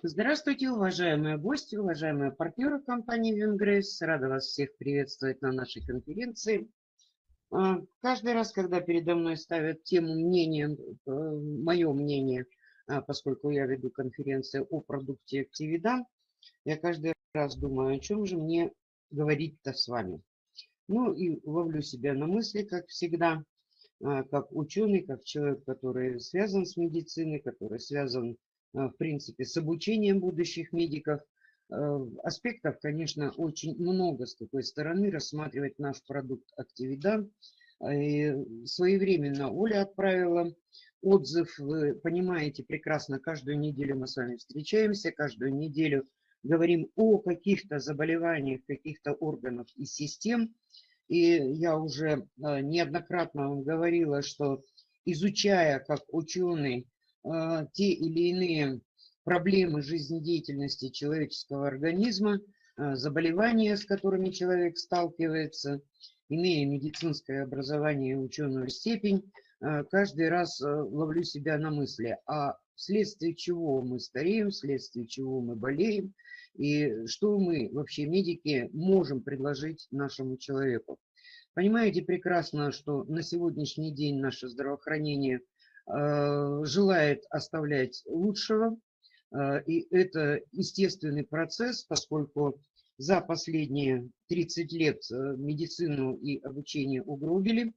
Здравствуйте, уважаемые гости, уважаемые партнеры компании Вингрейс. Рада вас всех приветствовать на нашей конференции. Каждый раз, когда передо мной ставят тему мнения, мое мнение, поскольку я веду конференцию о продукте Actividan, я каждый раз думаю, о чем же мне говорить-то с вами. Ну и ловлю себя на мысли, как всегда, как ученый, как человек, который связан с медициной, который связан, в принципе, с обучением будущих медиков. Аспектов, конечно, очень много с такой стороны рассматривать наш продукт Actividan. И своевременно Оля отправила отзыв. Вы понимаете прекрасно, каждую неделю мы с вами встречаемся, каждую неделю говорим о каких-то заболеваниях, каких-то органах и систем. И я уже неоднократно вам говорила, что изучая как ученый те или иные проблемы жизнедеятельности человеческого организма, заболевания, с которыми человек сталкивается, имея медицинское образование и ученую степень, каждый раз ловлю себя на мысли, а вследствие чего мы стареем, вследствие чего мы болеем, и что мы, вообще медики, можем предложить нашему человеку. Понимаете прекрасно, что на сегодняшний день наше здравоохранение желает оставлять лучшего. И это естественный процесс, поскольку за последние 30 лет медицину и обучение угробили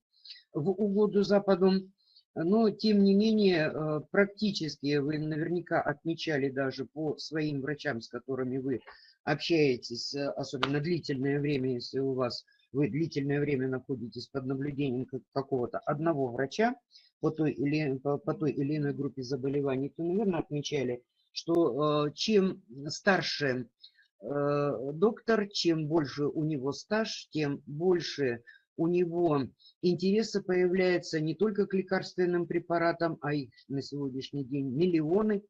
в угоду Западу. Но, тем не менее, практически вы наверняка отмечали даже по своим врачам, с которыми вы общаетесь, особенно длительное время, если у вас вы длительное время находитесь под наблюдением какого-то одного врача по той или иной группе заболеваний, то, наверное, отмечали, что чем старше доктор, чем больше у него стаж, тем больше у него интереса появляется не только к лекарственным препаратам, а их на сегодняшний день миллионы,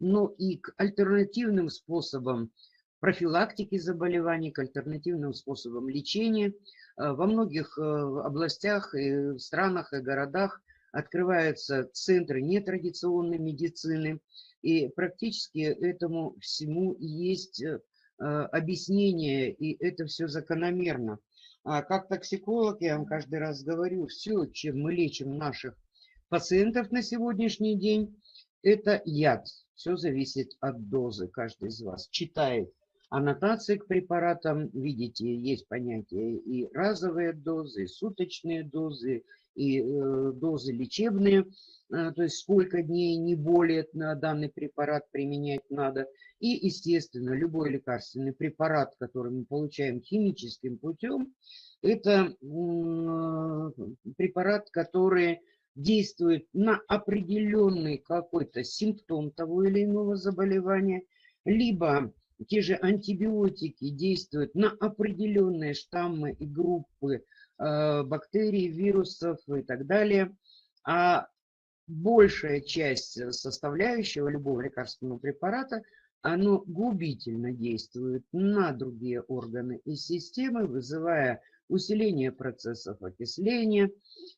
но и к альтернативным способам профилактики заболеваний, к альтернативным способам лечения. Во многих областях, и странах и городах открываются центры нетрадиционной медицины, и практически этому всему есть объяснение, и это все закономерно. Как токсиколог я вам каждый раз говорю, все, чем мы лечим наших пациентов на сегодняшний день, это яд. Все зависит от дозы. Каждый из вас читает аннотации к препаратам. Видите, есть понятие и разовые дозы, и суточные дозы, и дозы лечебные. То есть сколько дней, не более на данный препарат применять надо. И, естественно, любой лекарственный препарат, который мы получаем химическим путем, это препарат, который действует на определенный какой-то симптом того или иного заболевания, либо те же антибиотики действуют на определенные штаммы и группы бактерий, вирусов и так далее. А большая часть составляющего любого лекарственного препарата, оно губительно действует на другие органы и системы, вызывая усиление процессов окисления,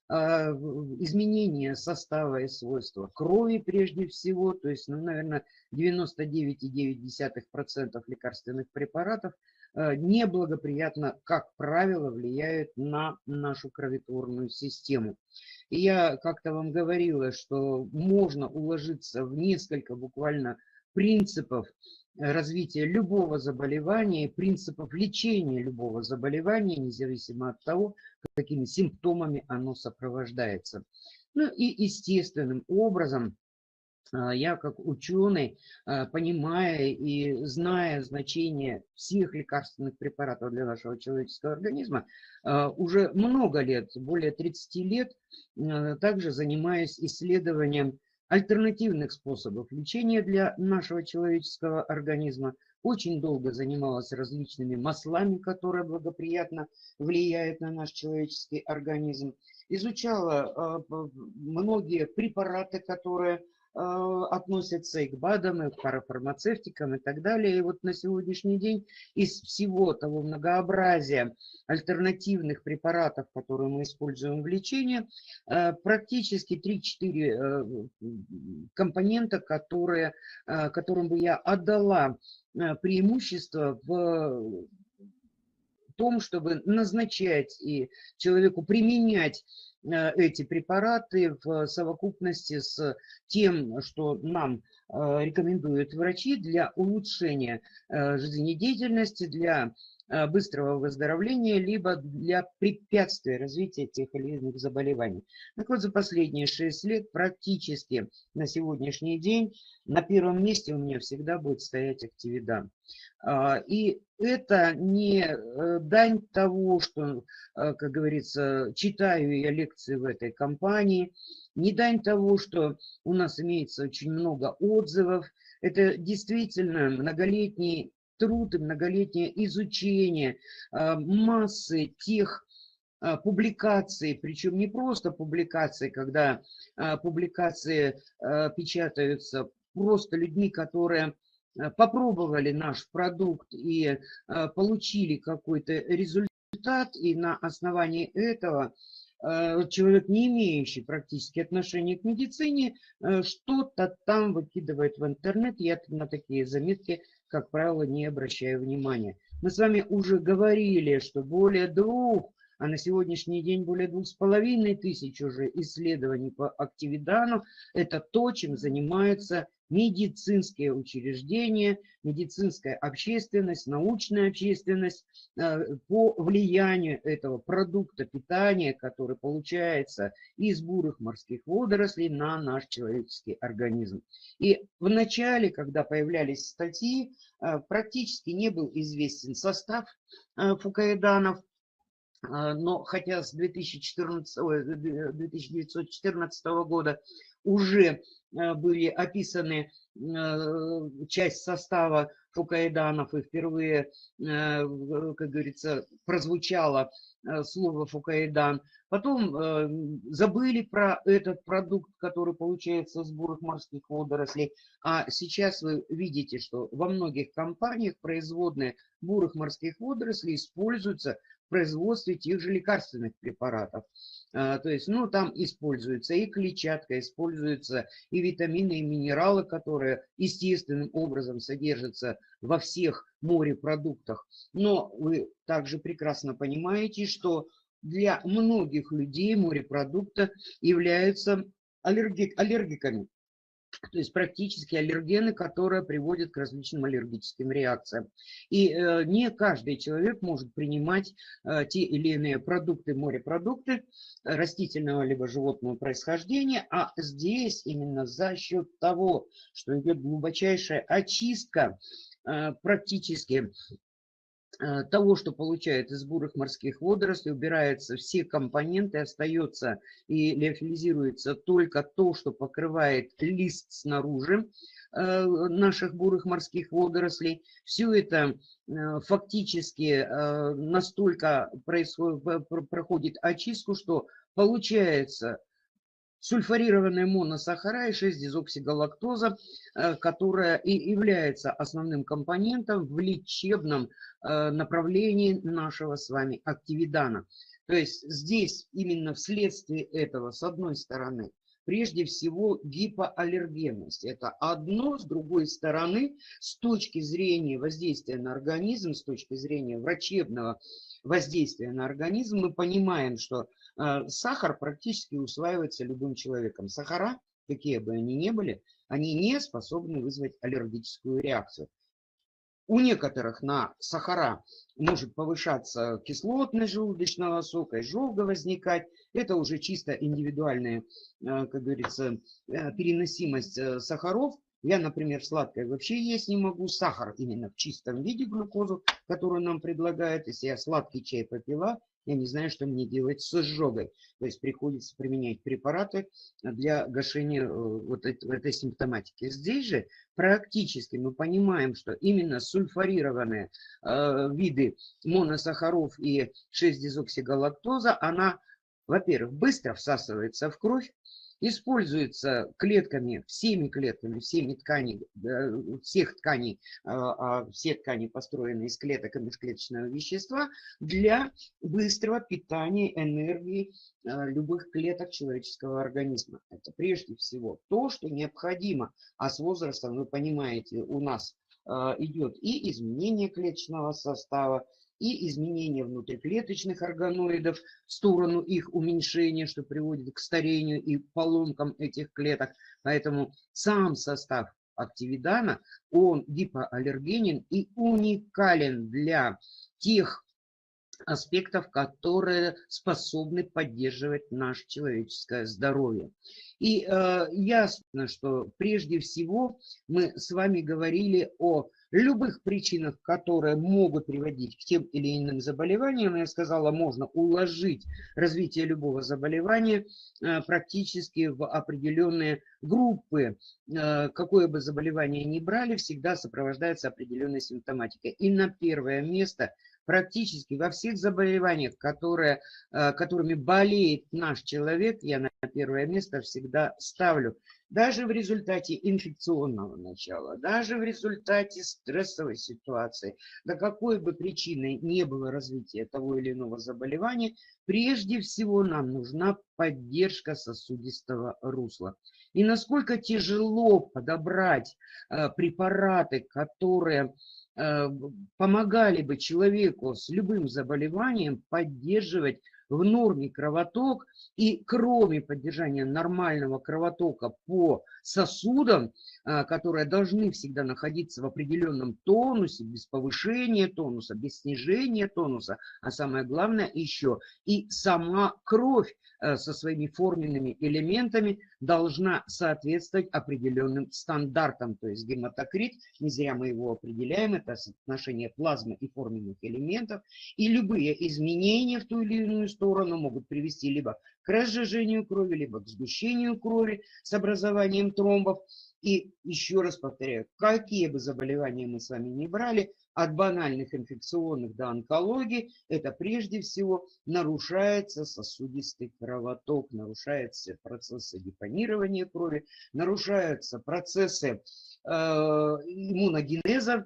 изменение состава и свойства крови прежде всего, то есть, ну, наверное, 99,9% лекарственных препаратов неблагоприятно, как правило, влияют на нашу кроветворную систему. И я как-то вам говорила, что можно уложиться в несколько буквально принципов развития любого заболевания, принципов лечения любого заболевания, независимо от того, какими симптомами оно сопровождается. Ну и естественным образом я как ученый, понимая и зная значение всех лекарственных препаратов для нашего человеческого организма, уже много лет, более 30 лет, также занимаюсь исследованием альтернативных способов лечения для нашего человеческого организма. Очень долго занималась различными маслами, которые благоприятно влияют на наш человеческий организм. Изучала многие препараты, которые относятся и к БАДам, и к парафармацевтикам и так далее. И вот на сегодняшний день из всего того многообразия альтернативных препаратов, которые мы используем в лечении, практически 3-4 компонента, которым бы я отдала преимущество в том, чтобы назначать и человеку применять эти препараты в совокупности с тем, что нам рекомендуют врачи для улучшения жизнедеятельности, для быстрого выздоровления, либо для препятствия развития тех или иных заболеваний. Так вот, за последние 6 лет практически на сегодняшний день на первом месте у меня всегда будет стоять Активидан. И это не дань того, что, как говорится, читаю я лекции в этой компании, не дань того, что у нас имеется очень много отзывов. Это действительно многолетний труд и многолетнее изучение массы тех публикаций, причем не просто публикации, когда публикации печатаются просто людьми, которые попробовали наш продукт и получили какой-то результат, и на основании этого человек, не имеющий практически отношения к медицине, что-то там выкидывает в интернет. Я на такие заметки, как правило, не обращаю внимания. Мы с вами уже говорили, что более 2, а на сегодняшний день более 2500 уже исследований по Активидану. Это то, чем занимаются медицинские учреждения, медицинская общественность, научная общественность по влиянию этого продукта питания, который получается из бурых морских водорослей на наш человеческий организм. И в начале, когда появлялись статьи, практически не был известен состав фукоиданов. Но хотя с 1914 года уже были описаны часть состава фукоиданов, и впервые, как говорится, прозвучало слово фукоидан. Потом забыли про этот продукт, который получается из бурых морских водорослей. А сейчас вы видите, что во многих компаниях производные бурых морских водорослей используются в производстве тех же лекарственных препаратов. То есть, ну, там используется и клетчатка, используются и витамины, и минералы, которые естественным образом содержатся во всех морепродуктах. Но вы также прекрасно понимаете, что для многих людей морепродукты являются аллергиками. То есть практически аллергены, которые приводят к различным аллергическим реакциям. И не каждый человек может принимать те или иные продукты, морепродукты растительного либо животного происхождения, а здесь именно за счет того, что идет глубочайшая очистка практически того, что получают из бурых морских водорослей, убираются все компоненты, остается и лиофилизируется только то, что покрывает лист снаружи наших бурых морских водорослей. Все это фактически настолько проходит очистку, что получается сульфурированная моносахара и 6-дезоксигалактоза, которая и является основным компонентом в лечебном направлении нашего с вами Активидана. То есть здесь именно вследствие этого, с одной стороны, прежде всего гипоаллергенность. Это одно, с другой стороны, с точки зрения воздействия на организм, с точки зрения врачебного воздействия на организм, мы понимаем, что сахар практически усваивается любым человеком. Сахара, какие бы они ни были, они не способны вызвать аллергическую реакцию. У некоторых на сахара может повышаться кислотность желудочного сока, изжога возникать. Это уже чисто индивидуальная, как говорится, переносимость сахаров. Я, например, сладкое вообще есть не могу. Сахар именно в чистом виде, глюкозу, которую нам предлагают. Если я сладкий чай попила, я не знаю, что мне делать с изжогой. То есть приходится применять препараты для гашения вот этой симптоматики. Здесь же практически мы понимаем, что именно сульфурированные виды моносахаров и 6-дезоксигалактоза, она, во-первых, быстро всасывается в кровь, используется клетками, всеми тканей, всех тканей, все ткани построены из клеток и межклеточного вещества для быстрого питания энергии любых клеток человеческого организма. Это прежде всего то, что необходимо. А с возрастом, вы понимаете, у нас идет и изменение клеточного состава, и изменение внутриклеточных органоидов в сторону их уменьшения, что приводит к старению и поломкам этих клеток. Поэтому сам состав активидана, он гипоаллергенен и уникален для тех аспектов, которые способны поддерживать наше человеческое здоровье. И ясно, что прежде всего мы с вами говорили о любых причинах, которые могут приводить к тем или иным заболеваниям. Я сказала, можно уложить развитие любого заболевания практически в определенные группы. Какое бы заболевание ни брали, всегда сопровождается определенной симптоматикой. И на первое место практически во всех заболеваниях, которыми болеет наш человек, я на первое место всегда ставлю. Даже в результате инфекционного начала, даже в результате стрессовой ситуации, да какой бы причиной не было развития того или иного заболевания, прежде всего нам нужна поддержка сосудистого русла. И насколько тяжело подобрать препараты, которые помогали бы человеку с любым заболеванием поддерживать в норме кровоток, и кроме поддержания нормального кровотока по сосудам, которые должны всегда находиться в определенном тонусе, без повышения тонуса, без снижения тонуса, а самое главное еще и сама кровь со своими форменными элементами должна соответствовать определенным стандартам. То есть гематокрит, не зря мы его определяем, это соотношение плазмы и форменных элементов. И любые изменения в ту или иную сторону могут привести либо к разжижению крови, либо к сгущению крови с образованием тромбов. И еще раз повторяю, какие бы заболевания мы с вами не брали, от банальных инфекционных до онкологии, это прежде всего нарушается сосудистый кровоток, нарушаются процессы депонирования крови, нарушаются процессы иммуногенеза.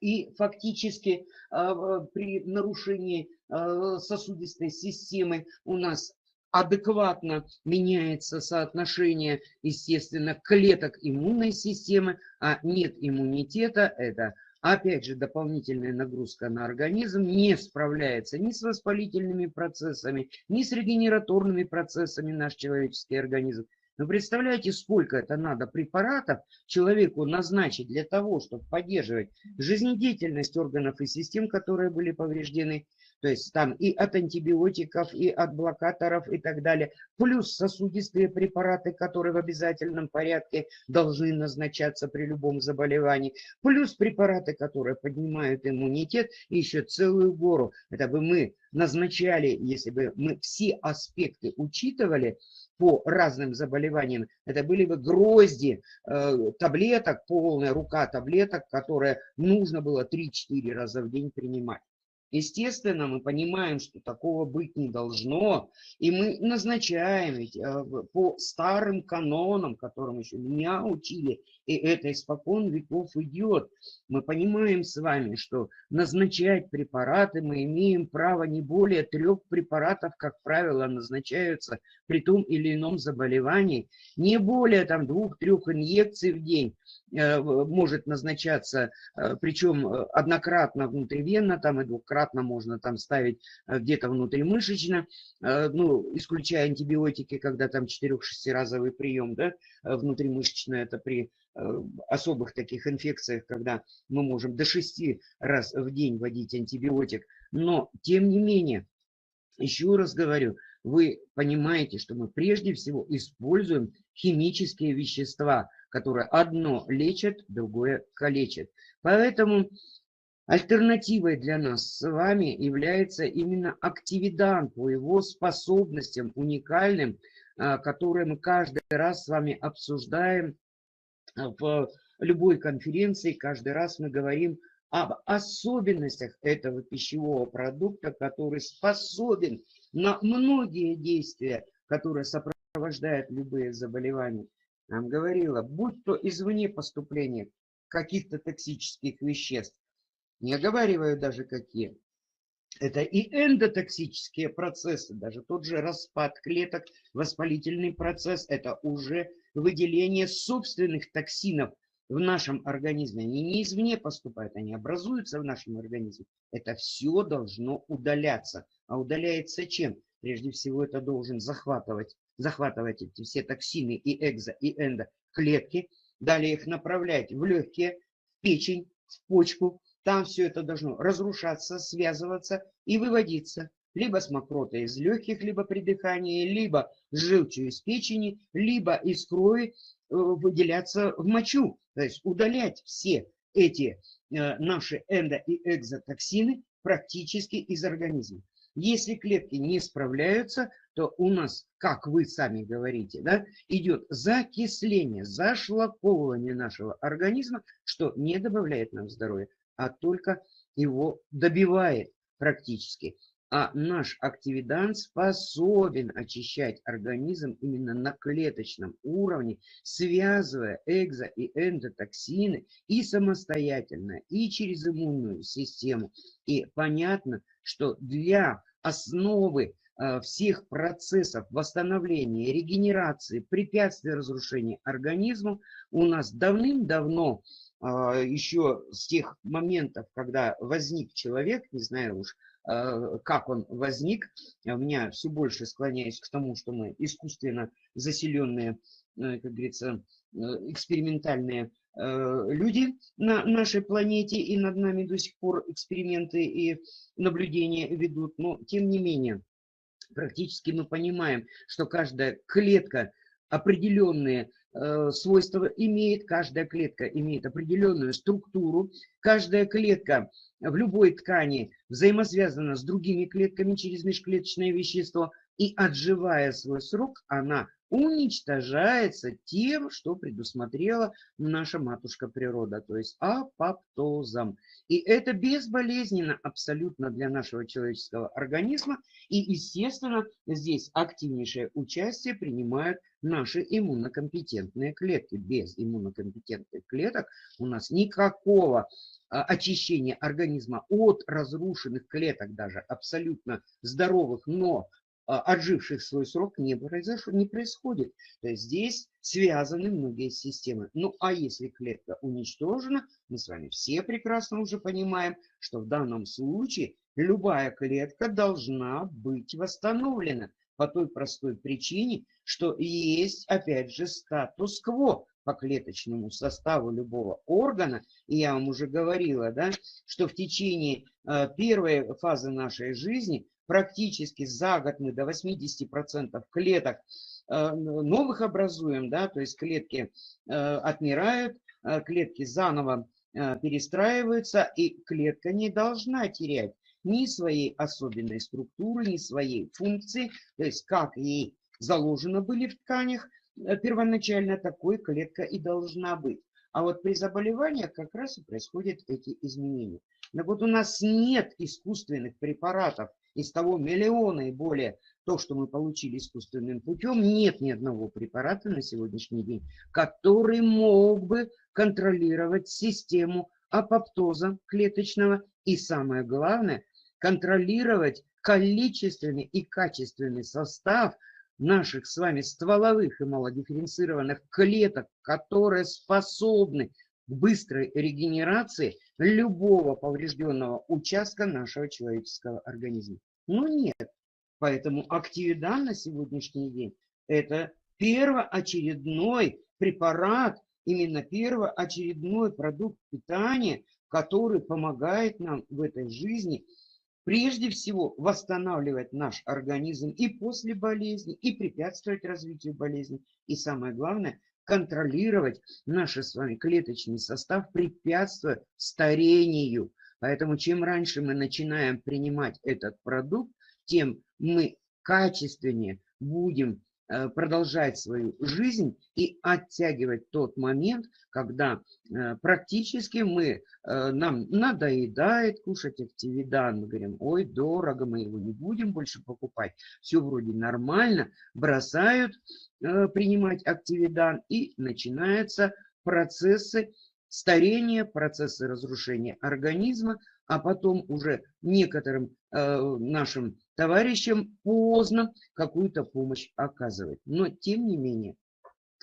И фактически при нарушении сосудистой системы у нас адекватно меняется соотношение, естественно, клеток иммунной системы, а нет иммунитета, это опять же дополнительная нагрузка на организм, не справляется ни с воспалительными процессами, ни с регенераторными процессами наш человеческий организм. Вы представляете, сколько это надо препаратов человеку назначить для того, чтобы поддерживать жизнедеятельность органов и систем, которые были повреждены. То есть там и от антибиотиков, и от блокаторов и так далее. Плюс сосудистые препараты, которые в обязательном порядке должны назначаться при любом заболевании. Плюс препараты, которые поднимают иммунитет. И еще целую гору. Это бы мы назначали, если бы мы все аспекты учитывали, по разным заболеваниям, это были бы грозди таблеток, полная рука таблеток, которые нужно было 3-4 раза в день принимать. Естественно, мы понимаем, что такого быть не должно, и мы назначаем по старым канонам, которым еще меня учили, и это испокон веков идет. Мы понимаем с вами, что назначать препараты мы имеем право не более 3 препаратов, как правило, назначаются при том или ином заболевании, не более там 2-3 инъекций в день может назначаться, причем однократно внутривенно, там и двукратно можно там ставить где-то внутримышечно, ну, исключая антибиотики, когда там 4-6-разовый прием, да, внутримышечно, это при особых таких инфекциях, когда мы можем до 6 раз в день вводить антибиотик. Но, тем не менее, еще раз говорю, вы понимаете, что мы прежде всего используем химические вещества, которые одно лечат, другое калечат. Поэтому альтернативой для нас с вами является именно активидан по его способностям уникальным, которые мы каждый раз с вами обсуждаем в любой конференции. Каждый раз мы говорим об особенностях этого пищевого продукта, который способен на многие действия, которые сопровождают сопровождает любые заболевания. Нам говорила, будь то извне поступление каких-то токсических веществ, не оговариваю даже какие, это и эндотоксические процессы, даже тот же распад клеток, воспалительный процесс, это уже выделение собственных токсинов в нашем организме. Они не извне поступают, они образуются в нашем организме. Это все должно удаляться. А удаляется чем? Прежде всего это должен захватывать эти все токсины и экзо, и эндоклетки, далее их направлять в легкие, в печень, в почку. Там все это должно разрушаться, связываться и выводиться либо с мокротой из легких, либо при дыхании, либо с желчью из печени, либо из крови выделяться в мочу. То есть удалять все эти наши эндо- и экзотоксины практически из организма. Если клетки не справляются, то у нас, как вы сами говорите, да, идет закисление, зашлаковывание нашего организма, что не добавляет нам здоровья, а только его добивает практически. А наш активидант способен очищать организм именно на клеточном уровне, связывая экзо- и эндотоксины и самостоятельно, и через иммунную систему. И понятно, что для основы всех процессов восстановления, регенерации, препятствий разрушения организма у нас давным-давно еще с тех моментов, когда возник человек, не знаю уж, как он возник, у меня все больше склоняюсь к тому, что мы искусственно заселенные, как говорится, экспериментальные люди на нашей планете, и над нами до сих пор эксперименты и наблюдения ведут, но тем не менее, практически мы понимаем, что каждая клетка определенные свойства имеет, каждая клетка имеет определенную структуру, каждая клетка в любой ткани взаимосвязана с другими клетками через межклеточное вещество, и отживая свой срок, она уничтожается тем, что предусмотрела наша матушка природа, то есть апоптозом. И это безболезненно абсолютно для нашего человеческого организма. И, естественно, здесь активнейшее участие принимают наши иммунокомпетентные клетки. Без иммунокомпетентных клеток у нас никакого очищения организма от разрушенных клеток, даже абсолютно здоровых, но отживших свой срок, не происходит. То есть здесь связаны многие системы. Ну а если клетка уничтожена, мы с вами все прекрасно уже понимаем, что в данном случае любая клетка должна быть восстановлена по той простой причине, что есть, опять же, статус-кво по клеточному составу любого органа. И я вам уже говорила, да, что в течение первой фазы нашей жизни практически за год мы до 80% клеток новых образуем, да, то есть клетки отмирают, клетки заново перестраиваются, и клетка не должна терять ни своей особенной структуры, ни своей функции, то есть как ей заложено были в тканях первоначально, такой клетка и должна быть. А вот при заболеваниях как раз и происходят эти изменения. Но вот у нас нет искусственных препаратов из того миллиона и более, то, что мы получили искусственным путем, нет ни одного препарата на сегодняшний день, который мог бы контролировать систему апоптоза клеточного и, самое главное, контролировать количественный и качественный состав наших с вами стволовых и малодифференцированных клеток, которые способны к быстрой регенерации любого поврежденного участка нашего человеческого организма. Но нет. Поэтому активидан на сегодняшний день это первоочередной препарат, именно первоочередной продукт питания, который помогает нам в этой жизни прежде всего восстанавливать наш организм и после болезни, и препятствовать развитию болезни. И самое главное, контролировать наш с вами клеточный состав, препятствуя старению. Поэтому чем раньше мы начинаем принимать этот продукт, тем мы качественнее будем продолжать свою жизнь и оттягивать тот момент, когда практически нам надоедает кушать активидан. Мы говорим, ой, дорого, мы его не будем больше покупать. Все вроде нормально, бросают принимать активидан, и начинаются процессы старения, процессы разрушения организма, а потом уже некоторым нашим товарищам поздно какую-то помощь оказывать. Но тем не менее,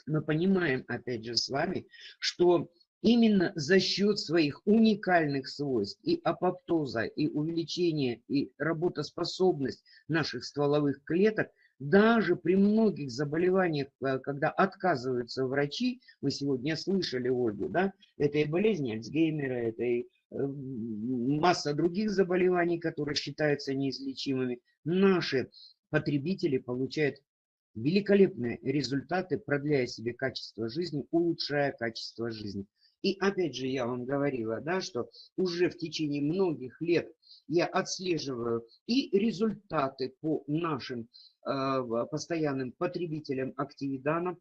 мы понимаем, опять же, с вами, что именно за счет своих уникальных свойств и апоптоза, и увеличения, и работоспособность наших стволовых клеток, даже при многих заболеваниях, когда отказываются врачи, мы сегодня слышали Ольгу, да, это и болезнь Альцгеймера, это и масса других заболеваний, которые считаются неизлечимыми, наши потребители получают великолепные результаты, продляя себе качество жизни, улучшая качество жизни. И опять же, я вам говорила, да, что уже в течение многих лет я отслеживаю и результаты по нашим постоянным потребителям активидана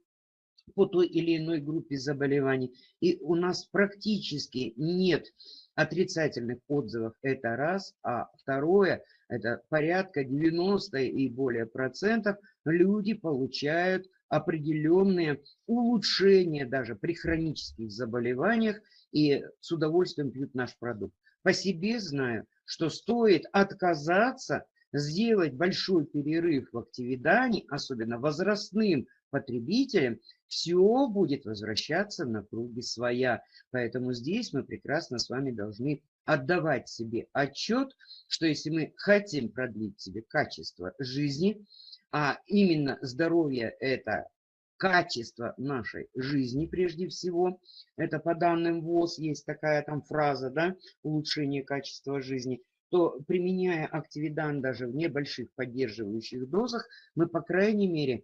по той или иной группе заболеваний. И у нас практически нет отрицательных отзывов, это раз. А второе, это порядка 90 и более процентов люди получают определенные улучшения даже при хронических заболеваниях и с удовольствием пьют наш продукт. По себе знаю, что стоит отказаться, сделать большой перерыв в активидане, особенно возрастным потребителям, все будет возвращаться на круги своя. Поэтому здесь мы прекрасно с вами должны отдавать себе отчет, что если мы хотим продлить себе качество жизни, а именно здоровье – это качество нашей жизни прежде всего, это по данным ВОЗ есть такая там фраза, да, улучшение качества жизни, то применяя активидан даже в небольших поддерживающих дозах, мы, по крайней мере,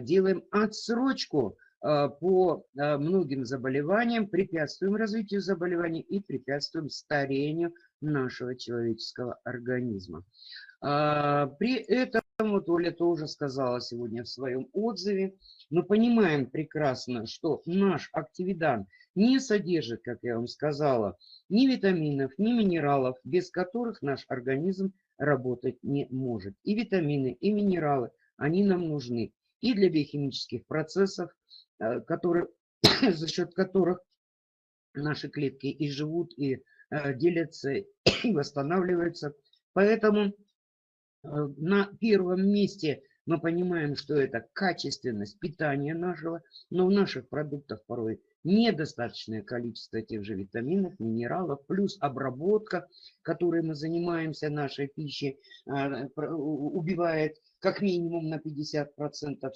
делаем отсрочку по многим заболеваниям, препятствуем развитию заболеваний и препятствуем старению нашего человеческого организма. При этом, вот Оля тоже сказала сегодня в своем отзыве, мы понимаем прекрасно, что наш активидан не содержит, как я вам сказала, ни витаминов, ни минералов, без которых наш организм работать не может. И витамины, и минералы, они нам нужны и для биохимических процессов, которые, за счет которых наши клетки и живут, и делятся, и восстанавливаются. Поэтому на первом месте мы понимаем, что это качественность питания нашего, но в наших продуктах порой недостаточное количество тех же витаминов, минералов, плюс обработка, которой мы занимаемся нашей пищей, убивает как минимум на 50%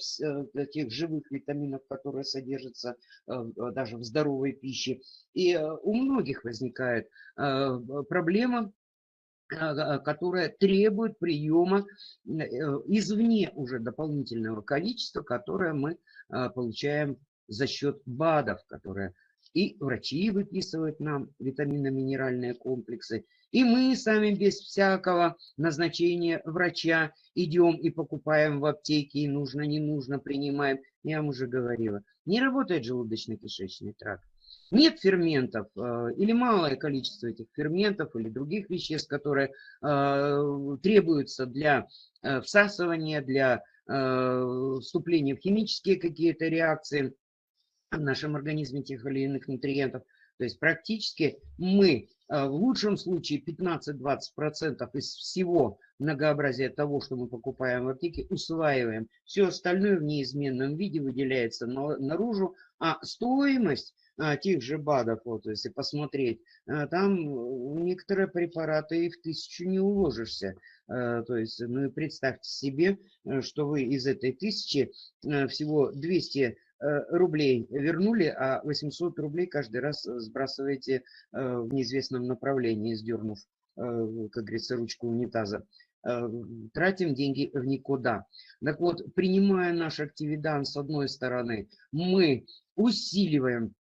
тех живых витаминов, которые содержатся даже в здоровой пище. И у многих возникает проблема, которая требует приема извне уже дополнительного количества, которое мы получаем за счет БАДов, которые и врачи выписывают нам витаминно-минеральные комплексы, и мы сами без всякого назначения врача идем и покупаем в аптеке, и нужно, не нужно, принимаем. Я вам уже говорила, не работает желудочно-кишечный тракт. Нет ферментов или малое количество этих ферментов или других веществ, которые требуются для всасывания, для вступления в химические какие-то реакции в нашем организме тех или иных нутриентов. То есть практически мы в лучшем случае 15-20% из всего многообразия того, что мы покупаем в аптеке, усваиваем. Все остальное в неизменном виде выделяется наружу, а стоимость тех же БАДов, вот если посмотреть, там некоторые препараты и в 1000 не уложишься. То есть, ну и представьте себе, что вы из этой 1000 всего 200 рублей вернули, а 800 рублей каждый раз сбрасываете в неизвестном направлении, сдернув, как говорится, ручку унитаза. Тратим деньги в никуда. Так вот, принимая наш активидан, с одной стороны, мы усиливаем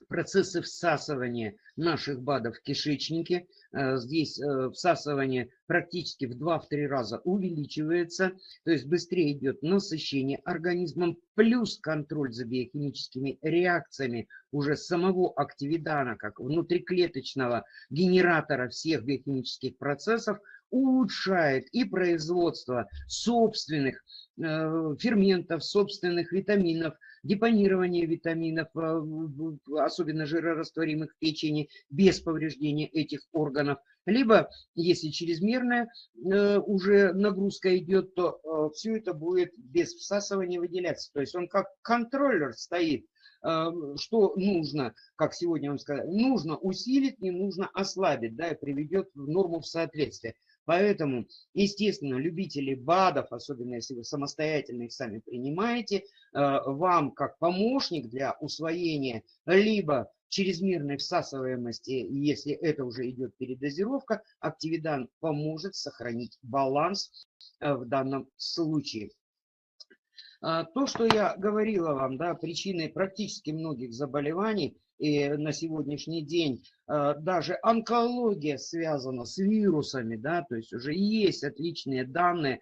процессы всасывания наших БАДов в кишечнике. Здесь всасывание практически в 2-3 раза увеличивается, то есть быстрее идет насыщение организмом, плюс контроль за биохимическими реакциями уже самого активидана, как внутриклеточного генератора всех биохимических процессов, улучшает и производство собственных ферментов, собственных витаминов, депонирование витаминов, особенно жирорастворимых в печени, без повреждения этих органов. Либо, если чрезмерная уже нагрузка идет, то все это будет без всасывания выделяться. То есть он как контроллер стоит. Что нужно, как сегодня вам сказали, нужно усилить, не нужно ослабить, да, и приведет в норму в соответствие. Поэтому, естественно, любители БАДов, особенно если вы самостоятельно их сами принимаете, вам как помощник для усвоения либо чрезмерной всасываемости, если это уже идет передозировка, активидан поможет сохранить баланс в данном случае. То, что я говорила вам, да, причиной практически многих заболеваний, и на сегодняшний день даже онкология связана с вирусами, да, то есть уже есть отличные данные,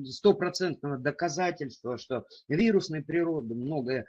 стопроцентного доказательства, что вирусной природы многие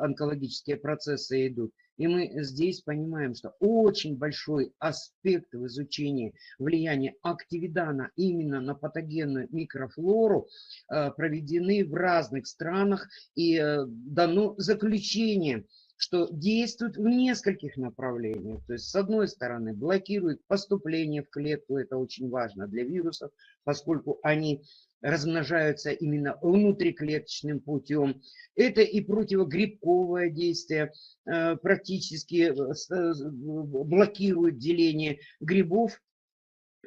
онкологические процессы идут. И мы здесь понимаем, что очень большой аспект в изучении влияния активидана именно на патогенную микрофлору проведены в разных странах, и дано заключение, что действует в нескольких направлениях. То есть, с одной стороны, блокирует поступление в клетку, это очень важно для вирусов, поскольку они размножаются именно внутриклеточным путем. Это и противогрибковое действие, практически блокирует деление грибов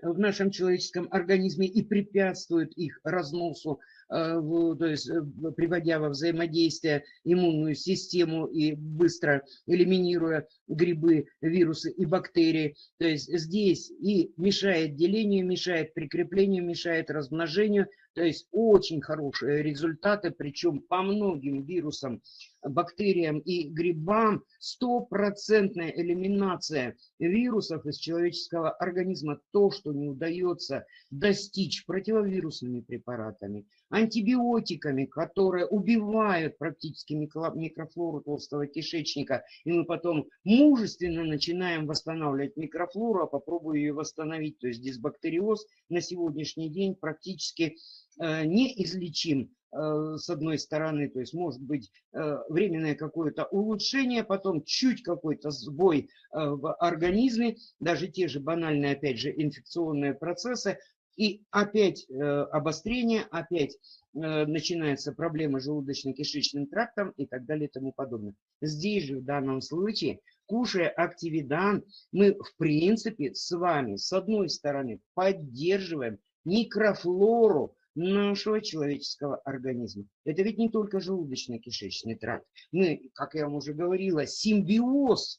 в нашем человеческом организме и препятствует их разносу, то есть приводя во взаимодействие иммунную систему и быстро элиминируя грибы, вирусы и бактерии. То есть здесь и мешает делению, мешает прикреплению, мешает размножению. То есть очень хорошие результаты, причем по многим вирусам, бактериям и грибам стопроцентная элиминация вирусов из человеческого организма. То, что не удается достичь противовирусными препаратами, антибиотиками, которые убивают практически микрофлору толстого кишечника, и мы потом мужественно начинаем восстанавливать микрофлору, а попробую ее восстановить. То есть дисбактериоз на сегодняшний день практически неизлечим, с одной стороны, то есть может быть временное какое-то улучшение, потом чуть какой-то сбой в организме, даже те же банальные, опять же, инфекционные процессы, и опять обострение, опять начинается проблема с желудочно-кишечным трактом и так далее и тому подобное. Здесь же в данном случае, кушая активидан, мы в принципе с вами с одной стороны поддерживаем микрофлору нашего человеческого организма. Это ведь не только желудочно-кишечный тракт. Мы, как я вам уже говорила, симбиоз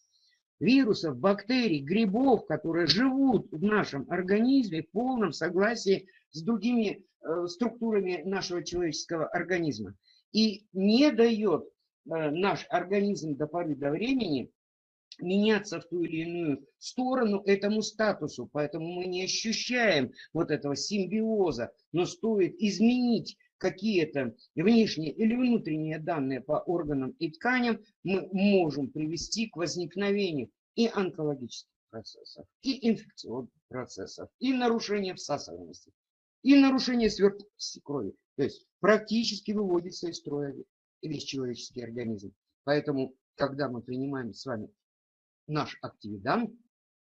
вирусов, бактерий, грибов, которые живут в нашем организме в полном согласии с другими структурами нашего человеческого организма. И не дает наш организм до поры до времени меняться в ту или иную сторону этому статусу. Поэтому мы не ощущаем вот этого симбиоза. Но стоит изменить какие-то внешние или внутренние данные по органам и тканям, мы можем привести к возникновению и онкологических процессов, и инфекционных процессов, и нарушения всасываемости, и нарушения свертываемости крови. То есть практически выводится из строя весь человеческий организм. Поэтому, когда мы принимаем с вами наш активидан,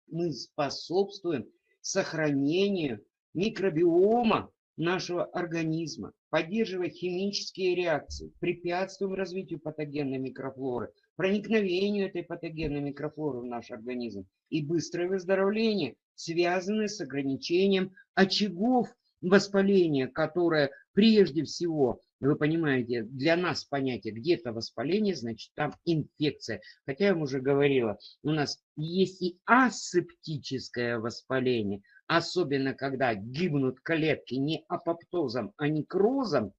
мы способствуем сохранению микробиома нашего организма, поддерживая химические реакции, препятствуем развитию патогенной микрофлоры, проникновению этой патогенной микрофлоры в наш организм и быстрое выздоровление, связанное с ограничением очагов воспаления, которое прежде всего, вы понимаете, для нас понятие где-то воспаление, значит там инфекция. Хотя я вам уже говорила, у нас есть и асептическое воспаление, особенно когда гибнут клетки не апоптозом, а некрозом,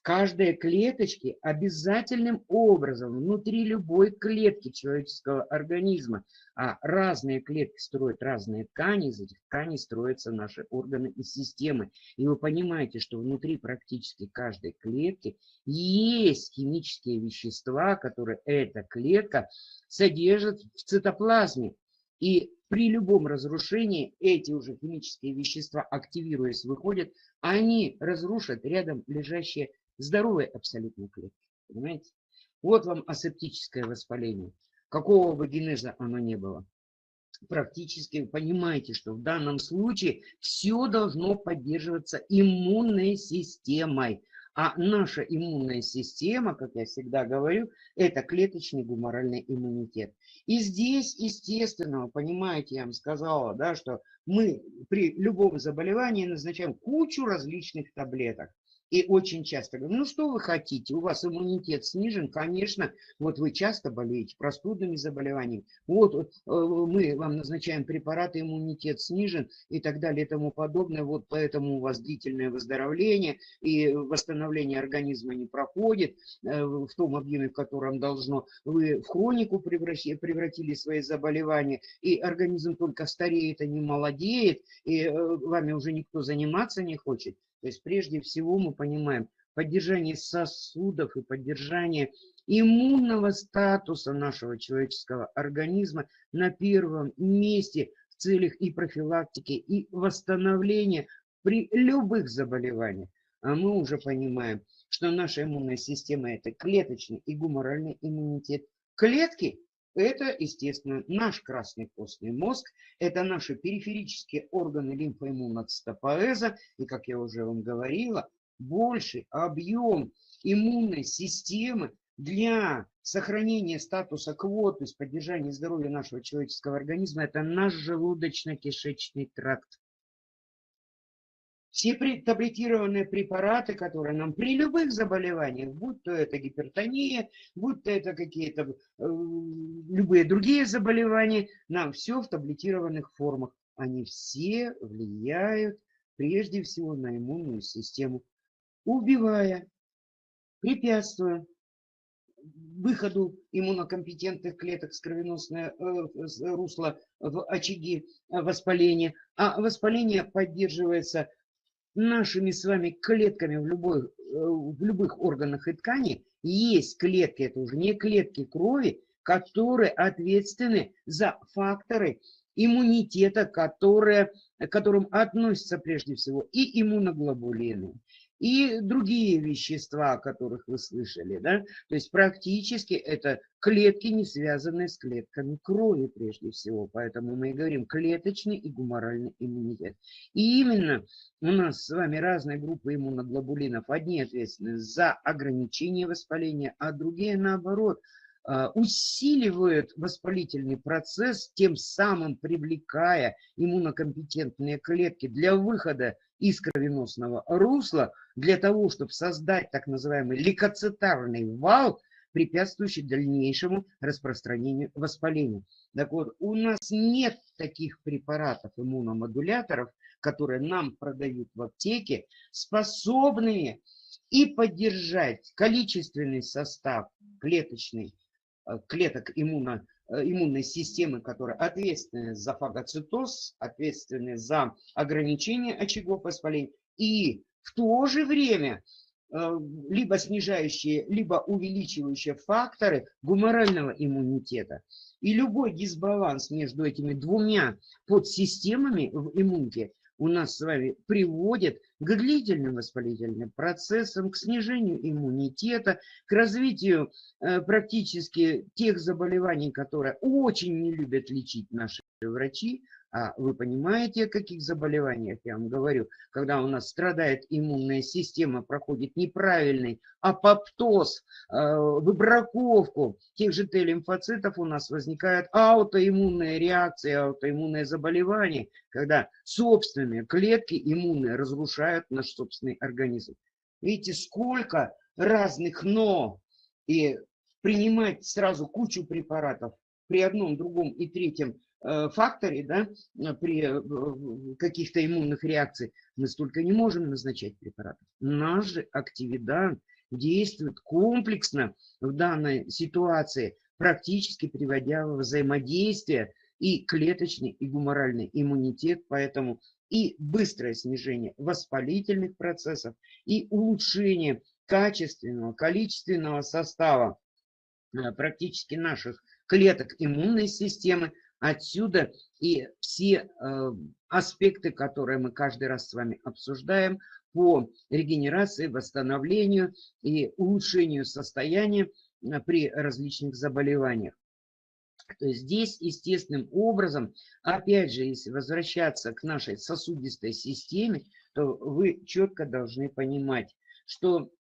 в каждой клеточке обязательным образом внутри любой клетки человеческого организма, а разные клетки строят разные ткани, из этих тканей строятся наши органы и системы. И вы понимаете, что внутри практически каждой клетки есть химические вещества, которые эта клетка содержит в цитоплазме. И при любом разрушении эти уже химические вещества, активируясь, выходят, они разрушат рядом лежащие здоровые абсолютно клетки. Понимаете? Вот вам асептическое воспаление. Какого бы генеза оно ни было. Практически вы понимаете, что в данном случае все должно поддерживаться иммунной системой. А наша иммунная система, как я всегда говорю, это клеточный гуморальный иммунитет. И здесь, естественно, вы понимаете, я вам сказала, да, что мы при любом заболевании назначаем кучу различных таблеток. И очень часто говорю, ну что вы хотите, у вас иммунитет снижен, конечно, вот вы часто болеете простудными заболеваниями, вот мы вам назначаем препараты, иммунитет снижен и так далее и тому подобное, вот поэтому у вас длительное выздоровление и восстановление организма не проходит в том объеме, в котором должно, вы в хронику превратили свои заболевания, и организм только стареет, а не молодеет, и вами уже никто заниматься не хочет. То есть прежде всего мы понимаем поддержание сосудов и поддержание иммунного статуса нашего человеческого организма на первом месте в целях и профилактики, и восстановления при любых заболеваниях. А мы уже понимаем, что наша иммунная система – это клеточный и гуморальный иммунитет. Клетки – это, естественно, наш красный костный мозг, это наши периферические органы лимфоиммуноцитопоэза, и, как я уже вам говорила, больший объем иммунной системы для сохранения статуса КВО, то есть поддержания здоровья нашего человеческого организма, это наш желудочно-кишечный тракт. Все таблетированные препараты, которые нам при любых заболеваниях, будь то это гипертония, будь то это какие-то любые другие заболевания, нам все в таблетированных формах. Они все влияют прежде всего на иммунную систему, убивая, препятствуя выходу иммунокомпетентных клеток с кровеносного русла в очаги воспаления. А воспаление поддерживается нашими с вами клетками в любых органах и тканях. Есть клетки, это уже не клетки крови, которые ответственны за факторы иммунитета, к которым относятся прежде всего и иммуноглобулины, и другие вещества, о которых вы слышали. Да? То есть практически это клетки, не связанные с клетками крови прежде всего. Поэтому мы и говорим клеточный и гуморальный иммунитет. И именно у нас с вами разные группы иммуноглобулинов. Одни ответственны за ограничение воспаления, а другие наоборот усиливают воспалительный процесс, тем самым привлекая иммунокомпетентные клетки для выхода из кровеносного русла, для того, чтобы создать так называемый лейкоцитарный вал, препятствующий дальнейшему распространению воспаления. Так вот, у нас нет таких препаратов, иммуномодуляторов, которые нам продают в аптеке, способные и поддержать количественный состав клеточный, клеток иммунной системы, которые ответственны за фагоцитоз, ответственны за ограничение очагов воспаления, и в то же время либо снижающие, либо увеличивающие факторы гуморального иммунитета. И любой дисбаланс между этими двумя подсистемами в иммунке у нас с вами приводит к длительным воспалительным процессам, к снижению иммунитета, к развитию практически тех заболеваний, которые очень не любят лечить наши врачи. А вы понимаете, о каких заболеваниях я вам говорю, когда у нас страдает иммунная система, проходит неправильный апоптоз, выбраковку тех же Т-лимфоцитов, у нас возникают аутоиммунные реакции, аутоиммунные заболевания, когда собственные клетки иммунные разрушают наш собственный организм. Видите, сколько разных «но», и принимать сразу кучу препаратов при одном, другом и третьем факторе, да, при каких-то иммунных реакциях, мы столько не можем назначать препаратов. Наш же активидант действует комплексно в данной ситуации, практически приводя в взаимодействие и клеточный, и гуморальный иммунитет, поэтому и быстрое снижение воспалительных процессов, и улучшение качественного, количественного состава практически наших клеток иммунной системы. Отсюда и все аспекты, которые мы каждый раз с вами обсуждаем по регенерации, восстановлению и улучшению состояния при различных заболеваниях. То есть здесь естественным образом, опять же, если возвращаться к нашей сосудистой системе, то вы четко должны понимать, что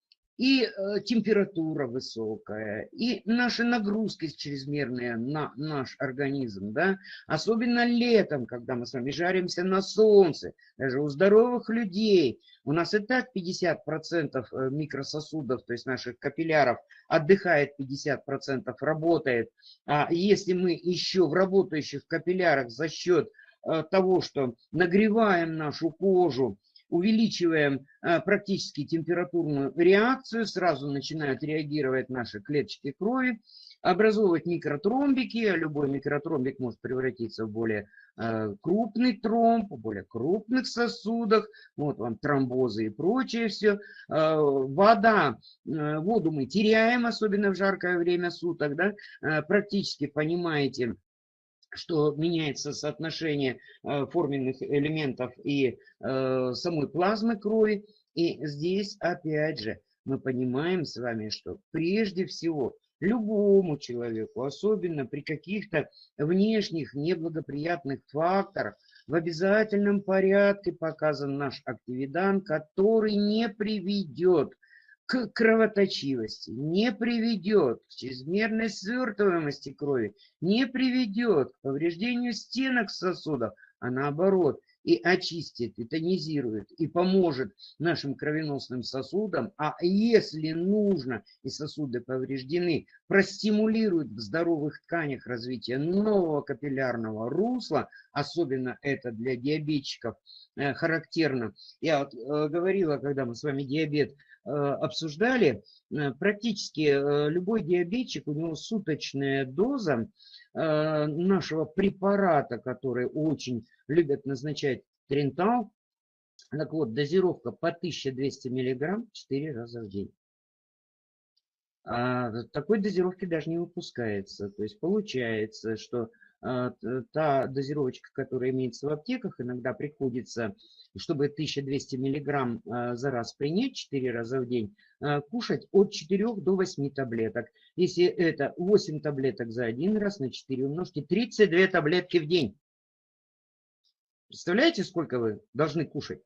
и температура высокая, и наши нагрузки чрезмерные на наш организм, да, особенно летом, когда мы с вами жаримся на солнце, даже у здоровых людей, у нас и так 50% микрососудов, то есть наших капилляров, отдыхает, 50% работает. А если мы еще в работающих капиллярах за счет того, что нагреваем нашу кожу, увеличиваем практически температурную реакцию, сразу начинают реагировать наши клеточки крови, образовывать микротромбики. Любой микротромбик может превратиться в более крупный тромб, в более крупных сосудах. Вот вам тромбозы и прочее все. Воду мы теряем, особенно в жаркое время суток, да? Практически понимаете, что меняется соотношение форменных элементов и самой плазмы крови. И здесь, опять же, мы понимаем с вами, что прежде всего любому человеку, особенно при каких-то внешних неблагоприятных факторах, в обязательном порядке показан наш активидан, который не приведет к кровоточивости, не приведет к чрезмерной свертываемости крови, не приведет к повреждению стенок сосудов, а наоборот и очистит, и тонизирует, и поможет нашим кровеносным сосудам, а если нужно, и сосуды повреждены, простимулирует в здоровых тканях развитие нового капиллярного русла, особенно это для диабетчиков характерно. Я вот говорила, когда мы с вами диабет обсуждали, практически любой диабетчик, у него суточная доза нашего препарата, который очень любят назначать Тринтал. Так вот, дозировка по 1200 миллиграмм 4 раза в день. Такой дозировки даже не выпускается. То есть получается, что та дозировочка, которая имеется в аптеках, иногда приходится, чтобы 1200 миллиграмм за раз принять 4 раза в день, кушать от 4 до 8 таблеток. Если это 8 таблеток за один раз, на 4 умножьте, 32 таблетки в день. Представляете, сколько вы должны кушать?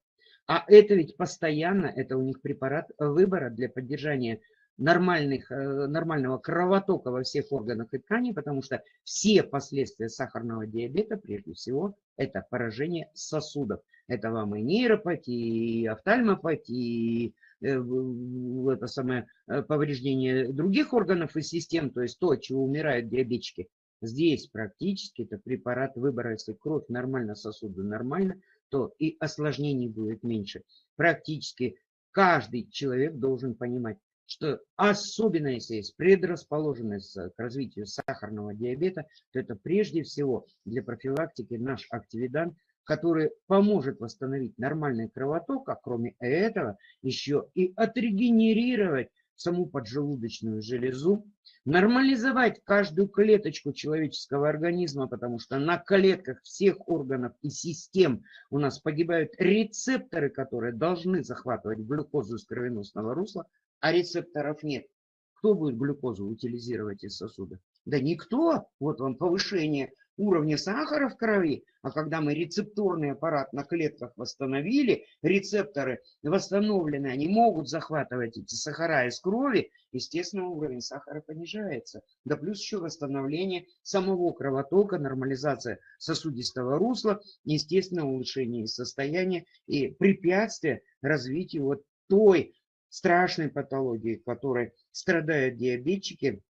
А это ведь постоянно, это у них препарат выбора для поддержания нормального кровотока во всех органах и тканях, потому что все последствия сахарного диабета, прежде всего, это поражение сосудов. Это вам и нейропатия, и офтальмопатия, и это самое повреждение других органов и систем, то есть то, от чего умирают диабетчики. Здесь практически это препарат выбора, если кровь нормально, сосуды нормально, то и осложнений будет меньше. Практически каждый человек должен понимать, что особенно если есть предрасположенность к развитию сахарного диабета, то это прежде всего для профилактики наш активидан, который поможет восстановить нормальный кровоток, а кроме этого еще и отрегенерировать саму поджелудочную железу, нормализовать каждую клеточку человеческого организма, потому что на клетках всех органов и систем у нас погибают рецепторы, которые должны захватывать глюкозу из кровеносного русла, а рецепторов нет. Кто будет глюкозу утилизировать из сосуда? Да никто. Вот вам повышение уровня сахара в крови, а когда мы рецепторный аппарат на клетках восстановили, рецепторы восстановлены, они могут захватывать эти сахара из крови, естественно, уровень сахара понижается. Да плюс еще восстановление самого кровотока, нормализация сосудистого русла, естественно, улучшение состояния и препятствие развитию вот той страшной патологии, которой страдают диабетчики,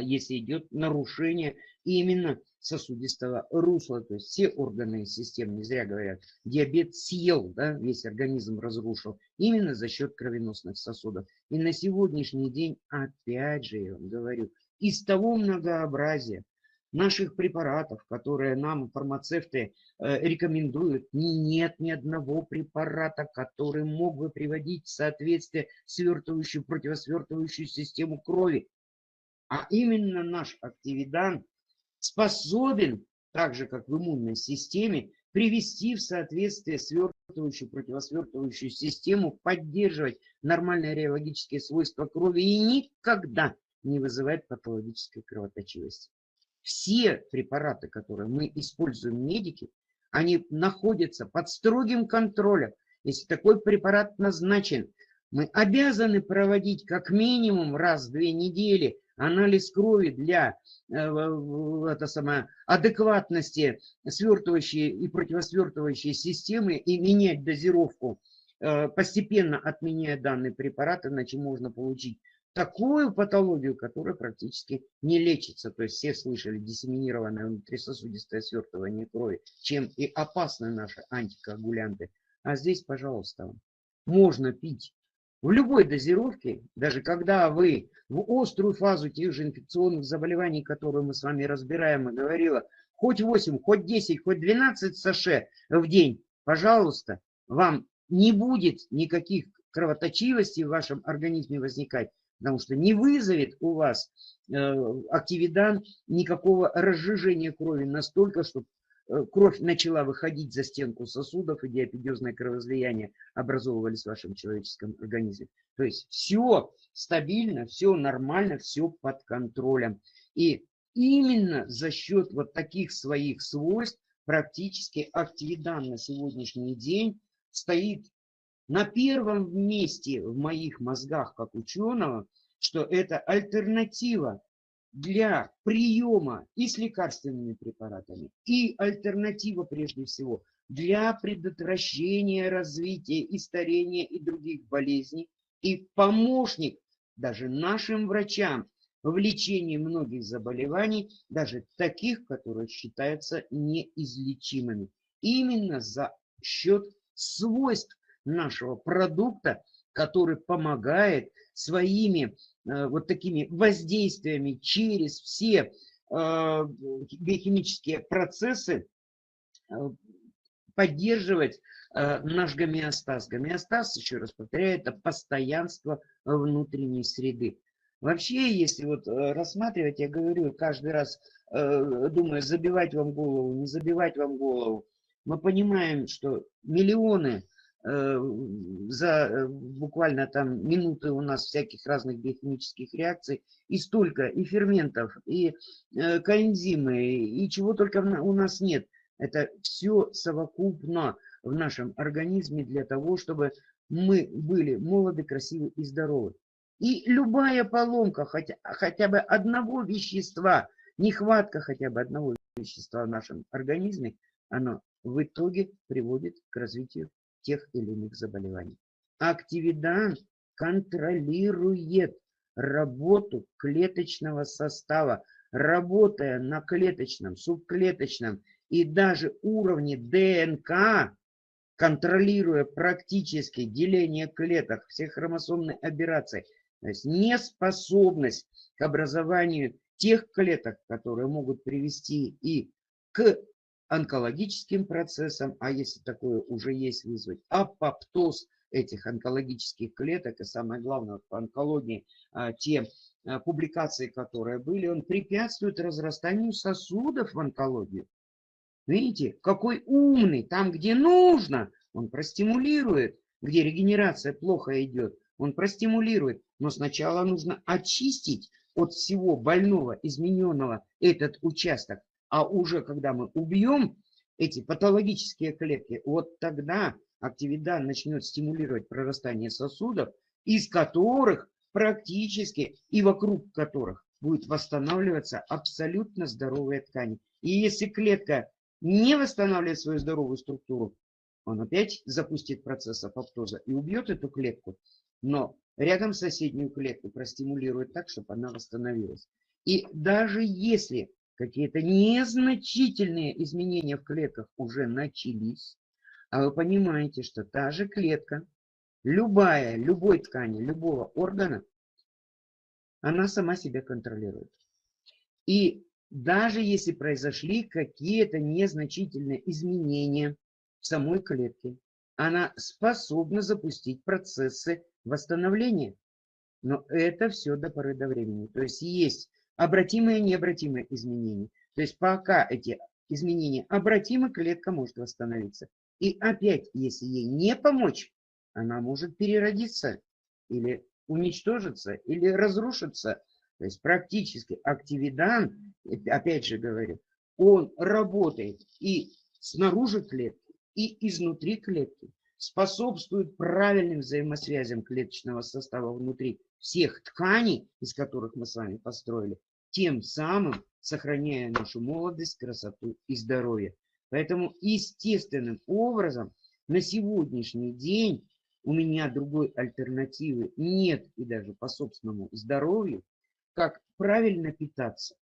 если идет нарушение именно сосудистого русла, то есть все органы и системы, не зря говорят, диабет съел, да, весь организм разрушил, именно за счет кровеносных сосудов. И на сегодняшний день, опять же, я вам говорю, из того многообразия наших препаратов, которые нам фармацевты рекомендуют, нет ни одного препарата, который мог бы приводить в соответствие свертывающую, противосвертывающую систему крови. А именно наш активидан способен, так же как в иммунной системе, привести в соответствие свертывающую, противосвертывающую систему, поддерживать нормальные реологические свойства крови и никогда не вызывать патологической кровоточивости. Все препараты, которые мы используем медики, они находятся под строгим контролем. Если такой препарат назначен, мы обязаны проводить как минимум раз в 2 недели анализ крови для адекватности свертывающей и противосвертывающей системы и менять дозировку, постепенно отменяя данный препарат, иначе можно получить такую патологию, которая практически не лечится. То есть все слышали диссеминированное внутрисосудистое свертывание крови, чем и опасны наши антикоагулянты. А здесь, пожалуйста, можно пить в любой дозировке, даже когда вы в острую фазу тех же инфекционных заболеваний, которые мы с вами разбираем, и говорила, хоть 8, хоть 10, хоть 12 саше в день, пожалуйста, вам не будет никаких кровоточивостей в вашем организме возникать, потому что не вызовет у вас активидан никакого разжижения крови настолько, чтобы кровь начала выходить за стенку сосудов и диапедезное кровоизлияние образовывались в вашем человеческом организме. То есть все стабильно, все нормально, все под контролем. И именно за счет вот таких своих свойств практически активидан на сегодняшний день стоит на первом месте в моих мозгах как ученого, что это альтернатива для приема и с лекарственными препаратами, и альтернатива прежде всего для предотвращения развития и старения и других болезней, и помощник даже нашим врачам в лечении многих заболеваний, даже таких, которые считаются неизлечимыми. Именно за счет свойств нашего продукта, который помогает своими вот такими воздействиями через все биохимические процессы поддерживать наш гомеостаз. Гомеостаз, еще раз повторяю, это постоянство внутренней среды. Вообще, если вот рассматривать, я говорю, каждый раз думаю, забивать вам голову, не забивать вам голову, мы понимаем, что миллионы за буквально там минуты у нас всяких разных биохимических реакций, и столько, и ферментов, и коэнзимы, и чего только у нас нет. Это все совокупно в нашем организме для того, чтобы мы были молоды, красивы и здоровы. И любая поломка хотя бы одного вещества, нехватка хотя бы одного вещества в нашем организме, оно в итоге приводит к развитию тех или иных заболеваний. Активидан контролирует работу клеточного состава, работая на клеточном, субклеточном и даже уровне ДНК, контролируя практически деление клеток, все хромосомные операции, то есть неспособность к образованию тех клеток, которые могут привести и к онкологическим процессам, а если такое уже есть, вызвать апоптоз этих онкологических клеток, и самое главное, по онкологии те публикации, которые были, он препятствует разрастанию сосудов в онкологии. Видите, какой умный, там, где нужно, он простимулирует, где регенерация плохо идет, он простимулирует, но сначала нужно очистить от всего больного, измененного этот участок, а уже когда мы убьем эти патологические клетки, вот тогда активидан начнет стимулировать прорастание сосудов, из которых практически и вокруг которых будет восстанавливаться абсолютно здоровые ткани. И если клетка не восстанавливает свою здоровую структуру, он опять запустит процесс апоптоза и убьет эту клетку, но рядом соседнюю клетку простимулирует так, чтобы она восстановилась. И даже если какие-то незначительные изменения в клетках уже начались, а вы понимаете, что та же клетка, любой ткани, любого органа, она сама себя контролирует. И даже если произошли какие-то незначительные изменения в самой клетке, она способна запустить процессы восстановления. Но это все до поры до времени. То есть есть обратимые и необратимые изменения. То есть пока эти изменения обратимы, клетка может восстановиться. И опять, если ей не помочь, она может переродиться или уничтожиться, или разрушиться. То есть практически активидан, опять же говорю, он работает и снаружи клетки, и изнутри клетки, способствует правильным взаимосвязям клеточного состава внутри всех тканей, из которых мы с вами построили, тем самым сохраняя нашу молодость, красоту и здоровье. Поэтому естественным образом на сегодняшний день у меня другой альтернативы нет, и даже по собственному здоровью, как правильно питаться.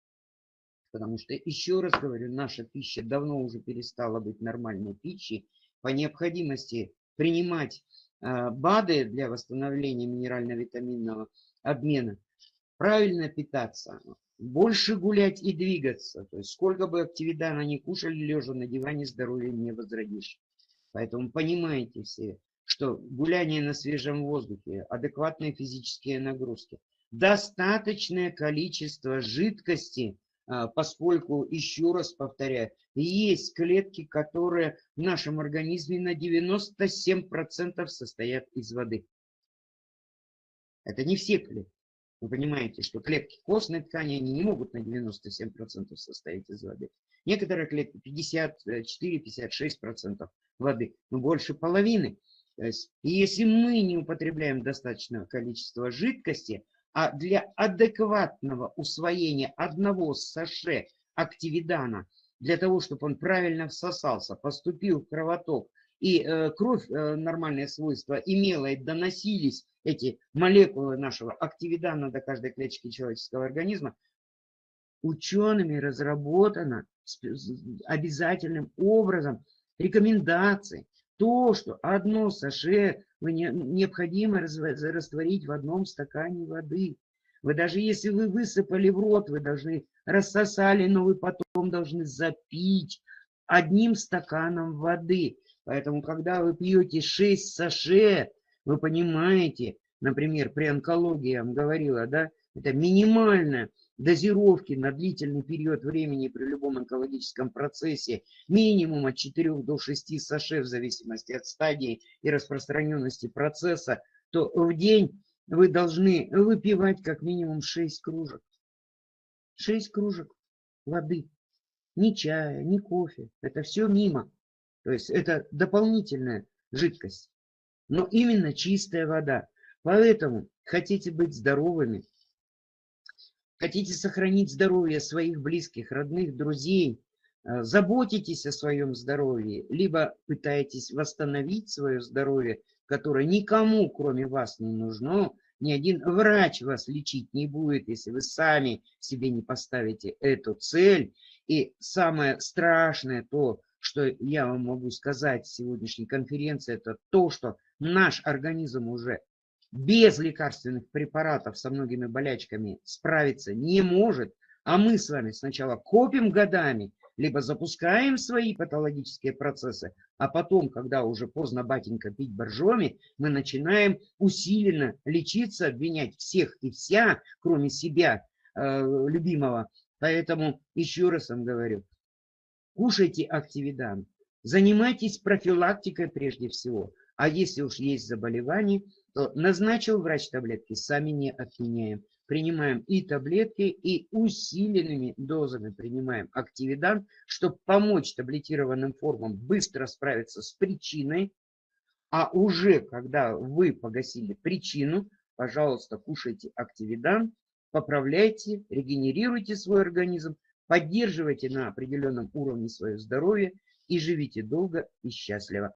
Потому что, еще раз говорю, наша пища давно уже перестала быть нормальной пищей. По необходимости принимать БАДы для восстановления минерально-витаминного обмена, правильно питаться, больше гулять и двигаться. То есть сколько бы активидана ни кушали, лежа на диване, здоровье не возродишь. Поэтому понимаете все, что гуляние на свежем воздухе, адекватные физические нагрузки, достаточное количество жидкости, поскольку, еще раз повторяю, есть клетки, которые в нашем организме на 97% состоят из воды. Это не все клетки. Вы понимаете, что клетки костной ткани, они не могут на 97% состоять из воды. Некоторые клетки 54-56% воды, но больше половины. То есть, если мы не употребляем достаточное количество жидкости, а для адекватного усвоения одного саше активидана, для того, чтобы он правильно всосался, поступил в кровоток, и кровь, нормальные свойства имела, и доносились эти молекулы нашего активидана до каждой клеточки человеческого организма, учеными разработано обязательным образом рекомендации, то, что одно саше необходимо растворить в одном стакане воды. Вы даже если вы высыпали в рот, вы должны рассосали, но вы потом должны запить одним стаканом воды. Поэтому, когда вы пьете 6 саше, вы понимаете, например, при онкологии, я вам говорила, да, это минимальная дозировки на длительный период времени при любом онкологическом процессе минимум от 4 до 6 саше в зависимости от стадии и распространенности процесса, то в день вы должны выпивать как минимум 6 кружек. 6 кружек воды. Ни чая, ни кофе. Это все мимо. То есть это дополнительная жидкость. Но именно чистая вода. Поэтому хотите быть здоровыми, хотите сохранить здоровье своих близких, родных, друзей, заботитесь о своем здоровье, либо пытаетесь восстановить свое здоровье, которое никому, кроме вас, не нужно. Ни один врач вас лечить не будет, если вы сами себе не поставите эту цель. И самое страшное то, что я вам могу сказать в сегодняшней конференции, это то, что наш организм уже без лекарственных препаратов со многими болячками справиться не может, а мы с вами сначала копим годами, либо запускаем свои патологические процессы, а потом, когда уже поздно, батенька, пить боржоми, мы начинаем усиленно лечиться, обвинять всех и вся, кроме себя, любимого. Поэтому еще раз вам говорю, кушайте активидан, занимайтесь профилактикой прежде всего. А если уж есть заболевание, то назначил врач таблетки, сами не отменяем. Принимаем и таблетки, и усиленными дозами принимаем активидан, чтобы помочь таблетированным формам быстро справиться с причиной. А уже когда вы погасили причину, пожалуйста, кушайте активидан, поправляйте, регенерируйте свой организм, поддерживайте на определенном уровне свое здоровье и живите долго и счастливо.